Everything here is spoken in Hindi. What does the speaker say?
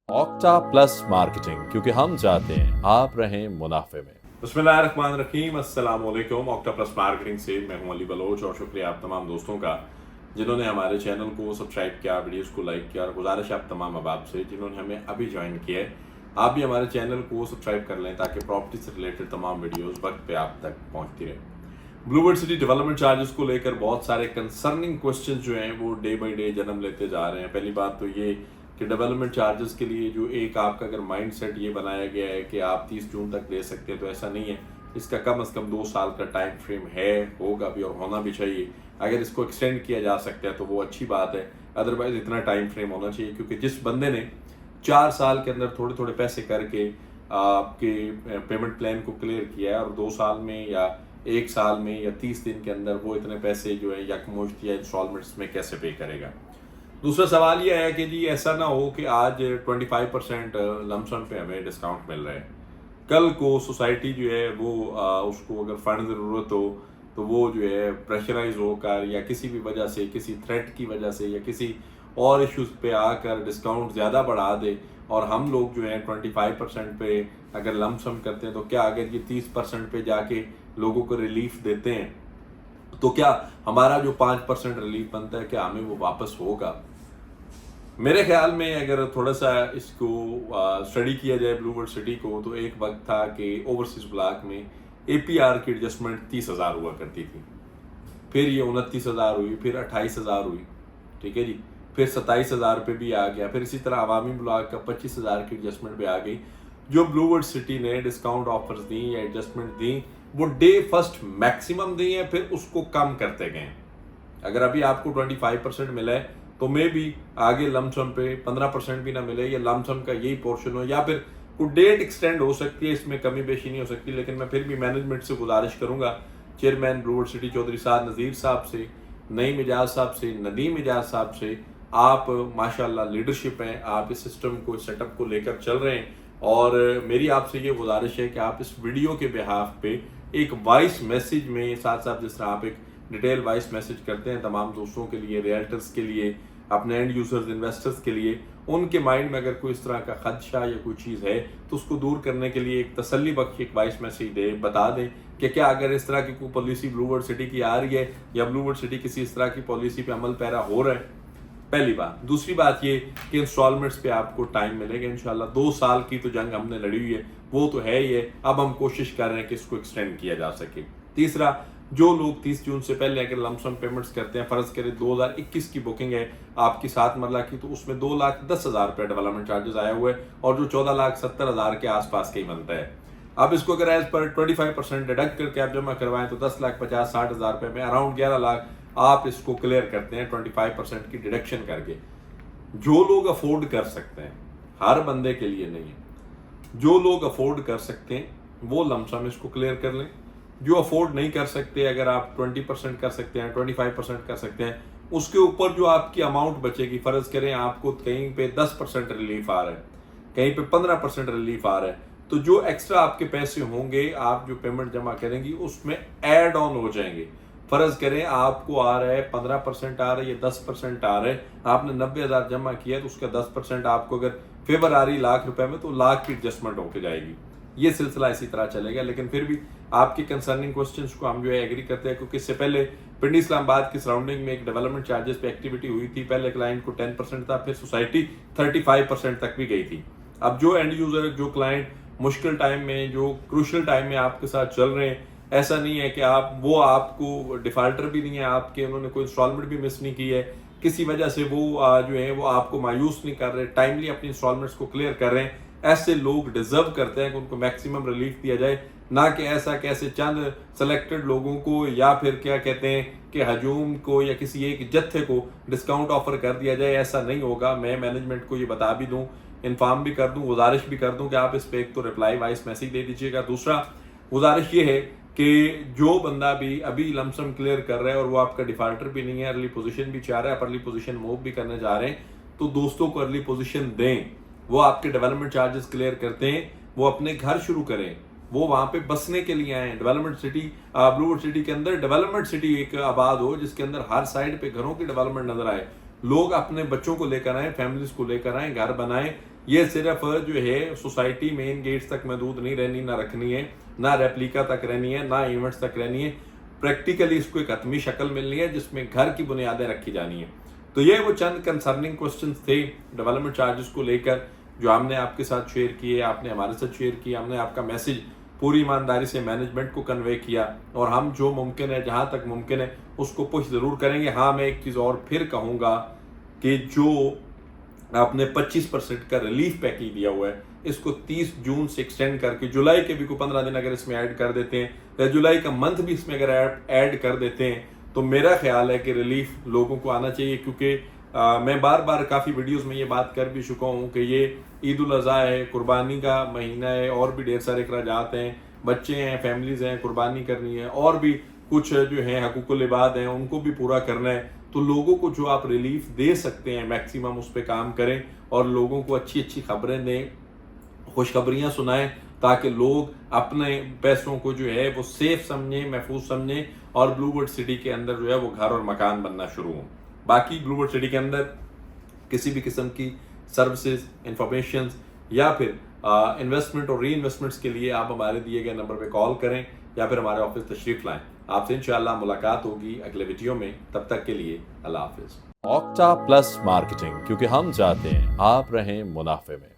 ऑक्टा प्लस मार्केटिंग, क्योंकि हम चाहते हैं आप रहें मुनाफे में। बिस्मिल्लाहिर्रहमानिर्रहीम, अस्सलाम वालेकुम। ऑक्टा प्लस मार्केटिंग से मैं हूं अली बलोच और शुक्रिया आप तमाम दोस्तों का जिन्होंने हमारे चैनल को सब्सक्राइब किया, वीडियोस को लाइक किया। और गुजारिश आप तमाम अहबाब से जिन्होंने हमें अभी ज्वाइन किया है, आप भी हमारे चैनल को सब्सक्राइब कर लें ताकि प्रॉपर्टी से रिलेटेड तमाम वीडियोज़ वक्त पे आप तक पहुँचती रहे। ब्लूबर्ड सिटी डेवलपमेंट चार्जेस को लेकर बहुत सारे कंसर्निंग क्वेश्चन जो हैं वो डे बाई डे जन्म लेते जा रहे हैं। पहली बात तो ये कि डेवलपमेंट चार्जेस के लिए जो एक आपका अगर माइंड सेट ये बनाया गया है कि आप 30 जून तक दे सकते हैं, तो ऐसा नहीं है। इसका कम से कम 2 साल का टाइम फ्रेम है, होगा भी और होना भी चाहिए। अगर इसको एक्सटेंड किया जा सकता है तो वो अच्छी बात है, अदरवाइज इतना टाइम फ्रेम होना चाहिए। क्योंकि जिस बंदे ने 4 साल के अंदर थोड़े थोड़े पैसे करके आपके पेमेंट प्लान को क्लियर किया है और 2 साल में या 1 साल में या 30 दिन के अंदर वो इतने पैसे जो है यकमुश्त या इंस्टॉलमेंट्स में कैसे पे करेगा। दूसरा सवाल ये है कि जी ऐसा ना हो कि आज 25% लमसम पे हमें डिस्काउंट मिल रहा है, कल को सोसाइटी जो है वो उसको अगर फंड ज़रूरत हो तो वो जो है प्रेशराइज होकर या किसी भी वजह से, किसी थ्रेट की वजह से या किसी और इश्यूज पे आकर डिस्काउंट ज़्यादा बढ़ा दे और हम लोग जो है 25% पे अगर लमसम करते हैं, तो क्या अगर ये 30% पे जाके लोगों को रिलीफ देते हैं तो क्या हमारा जो 5% रिलीफ बनता है क्या हमें वो वापस होगा? मेरे ख्याल में अगर थोड़ा सा इसको स्टडी किया जाए ब्लूबर्ड सिटी को, तो एक वक्त था कि ओवरसीज ब्लॉक में APR की एडजस्टमेंट 30,000 हुआ करती थी, फिर ये 29,000 हुई, फिर 28,000 हुई, ठीक है जी, फिर 27,000 पे भी आ गया, फिर इसी तरह अवामी ब्लॉक का 25,000 की एडजस्टमेंट पे आ गई। जो ब्लूबर्ड सिटी ने डिस्काउंट ऑफर्स दी या एडजस्टमेंट दी वो डे फर्स्ट मैक्सिमम दी है, फिर उसको कम करते गए। अगर अभी आपको 25% मिला है तो मे भी आगे लमसम पे 15% भी ना मिले, या लमसम का यही पोर्शन हो, या फिर कोई डेट एक्सटेंड हो सकती है, इसमें कमी बेशी नहीं हो सकती। लेकिन मैं फिर भी मैनेजमेंट से गुजारिश करूंगा, चेयरमैन ब्लूबर्ड सिटी चौधरी साहब नज़ीर साहब से, नईम इजाज साहब से, नदीम इजाज साहब से, आप माशाल्लाह लीडरशिप हैं, आप इस सिस्टम को, सेटअप को लेकर चल रहे हैं। और मेरी आपसे ये गुजारिश है कि आप इस वीडियो के बिहाफ पे एक वॉइस मैसेज में साथ साथ, जिस तरह आप एक डिटेल वॉइस मैसेज करते हैं तमाम दोस्तों के लिए, रियल्टर्स के लिए, अपने एंड यूजर्स इन्वेस्टर्स के लिए, उनके माइंड में अगर कोई इस तरह का खदशा या कोई चीज़ है तो उसको दूर करने के लिए एक तसल्ली बख्श एक वॉइस मैसेज दे, बता दें कि क्या अगर इस तरह की कोई पॉलिसी ब्लूबर्ड सिटी की आ रही है या ब्लूबर्ड सिटी किसी इस तरह की पॉलिसी पे अमल पैरा हो रहा है। पहली बात। दूसरी बात ये कि इंस्टॉलमेंट्स पे आपको टाइम मिलेगा इंशाल्लाह। 2 साल की तो जंग हमने लड़ी हुई है, वो तो है ही है, अब हम कोशिश कर रहे हैं कि इसको एक्सटेंड किया जा सके। तीसरा, जो लोग 30 जून से पहले अगर लमसम पेमेंट्स करते हैं, फर्ज करें 2021 की बुकिंग है आपकी 7 मरला की, तो उसमें 2,10,000 रुपये डेवलपमेंट चार्जेस आया हुआ है और जो 14,70,000 के आसपास का ही बनता है। अब इसको अगर एज पर 25% डिडक्ट करके आप जमा करवाएं तो 10,50,60,000 रुपये में अराउंड 11 लाख आप इसको क्लियर करते हैं 25% की डिडक्शन करके। जो लोग अफोर्ड कर सकते हैं, हर बंदे के लिए नहीं है, जो लोग अफोर्ड कर सकते हैं वो लमसम इसको क्लियर कर लें। जो अफोर्ड नहीं कर सकते, अगर आप 20% कर सकते हैं, 25% कर सकते हैं, उसके ऊपर जो आपकी अमाउंट बचेगी, फर्ज करें आपको कहीं पे 10% रिलीफ आ रहा है, कहीं पे 15% रिलीफ आ रहा है, तो जो एक्स्ट्रा आपके पैसे होंगे, आप जो पेमेंट जमा करेंगी उसमें ऐड ऑन हो जाएंगे। फर्ज करें आपको आ रहा है 15% आ रहा है या 10% आ रहा है, आपने 90,000 जमा किया तो उसका 10% आपको अगर फेवर आ रही लाख रुपए में तो लाख की एडजस्टमेंट होके जाएगी। ये सिलसिला इसी तरह चलेगा। लेकिन फिर भी आपके कंसर्निंग क्वेश्चंस को हम जो है एग्री करते हैं, क्योंकि इससे पहले पिंडी इस्लामाबाद की सराउंडिंग में एक डेवलपमेंट चार्जेस पे एक्टिविटी हुई थी। पहले क्लाइंट को 10% था, फिर सोसाइटी 35% तक भी गई थी। अब जो एंड यूजर, जो क्लाइंट मुश्किल टाइम में, जो क्रूशल टाइम में आपके साथ चल रहे हैं, ऐसा नहीं है कि वो आपको डिफाल्टर भी नहीं है आपके, उन्होंने कोई इंस्टॉलमेंट भी मिस नहीं की है, किसी वजह से वो जो है वो आपको मायूस नहीं कर रहे, टाइमली अपनी इंस्टॉलमेंट्स को क्लियर कर रहे हैं। ऐसे लोग डिजर्व करते हैं कि उनको मैक्सिमम रिलीफ दिया जाए, ना कि ऐसा कैसे चंद सेलेक्टेड लोगों को या फिर क्या कहते हैं कि हजूम को या किसी एक जत्थे को डिस्काउंट ऑफर कर दिया जाए। ऐसा नहीं होगा। मैं मैनेजमेंट को ये बता भी दूं, इन्फॉर्म भी कर दूं, गुजारिश भी कर दूं कि आप इस पे एक तो रिप्लाई वाइस मैसेज दे दीजिएगा। दूसरा गुजारिश ये है कि जो बंदा भी अभी लमसम क्लियर कर रहा है और वो आपका डिफाल्टर भी नहीं है, अर्ली पोजीशन भी चाह रहा है, अर्ली पोजीशन मूव भी करने जा रहे हैं, तो दोस्तों को अर्ली पोजीशन दें। वो आपके डेवलपमेंट चार्जेस क्लियर करते हैं, वो अपने घर शुरू करें, वो वहां पे बसने के लिए आए। डेवलपमेंट सिटी, ब्लूबर्ड सिटी के अंदर डेवलपमेंट सिटी एक आबाद हो जिसके अंदर हर साइड पे घरों की डेवलपमेंट नजर आए, लोग अपने बच्चों को लेकर आए, फैमिलीज को लेकर आए, घर बनाएं, ये सिर्फ जो है सोसाइटी मेन गेट्स तक महदूद नहीं रहनी, ना रखनी है, ना रेप्लिका तक रहनी है, ना इवेंट्स तक रहनी है। प्रैक्टिकली इसको एक हतमी शक्ल मिलनी है जिसमें घर की बुनियादें रखी जानी है। तो ये वो चंद कंसर्निंग क्वेश्चंस थे डेवलपमेंट चार्जेस को लेकर जो हमने आपके साथ शेयर किए, आपने हमारे साथ शेयर किया। हमने आपका मैसेज पूरी ईमानदारी से मैनेजमेंट को कन्वे किया और हम जो मुमकिन है, जहाँ तक मुमकिन है, उसको पुश ज़रूर करेंगे। हाँ, मैं एक चीज़ और फिर कहूँगा कि जो आपने 25% का रिलीफ पैकेज दिया हुआ है, इसको 30 जून से एक्सटेंड करके जुलाई के भी को 15 दिन अगर इसमें ऐड कर देते हैं, या जुलाई का मंथ भी इसमें अगर ऐड कर देते हैं, तो मेरा ख्याल है कि रिलीफ लोगों को आना चाहिए। क्योंकि मैं बार बार काफ़ी वीडियोस में ये बात कर भी चुका हूँ कि ये ईद उल अज़हा है, कुर्बानी का महीना है, और भी ढेर सारे अखराजात हैं, बच्चे हैं, फैमिलीज़ हैं, कुर्बानी करनी है, और भी कुछ जो हैं हकूकुल इबाद हैं, उनको भी पूरा करना है। तो लोगों को जो आप रिलीफ दे सकते हैं मैक्सिमम उस पर काम करें और लोगों को अच्छी अच्छी खबरें दें, खुशखबरियाँ सुनाएं, ताकि लोग अपने पैसों को जो है वो सेफ समझें, महफूज समझें और ब्लूबर्ड सिटी के अंदर जो है वो घर और मकान बनना शुरू हों। बाकी ब्लूबर्ड सिटी के अंदर किसी भी किस्म की सर्विसेज, इंफॉर्मेशन या फिर इन्वेस्टमेंट और री इन्वेस्टमेंट्स के लिए आप हमारे दिए गए नंबर पे कॉल करें या फिर हमारे ऑफिस तशरीफ लाएं। आपसे इंशाल्लाह मुलाकात होगी अगले वीडियो में। तब तक के लिए अल्लाह हाफिज। ऑक्टा प्लस मार्केटिंग, क्योंकि हम चाहते हैं आप रहें मुनाफे में।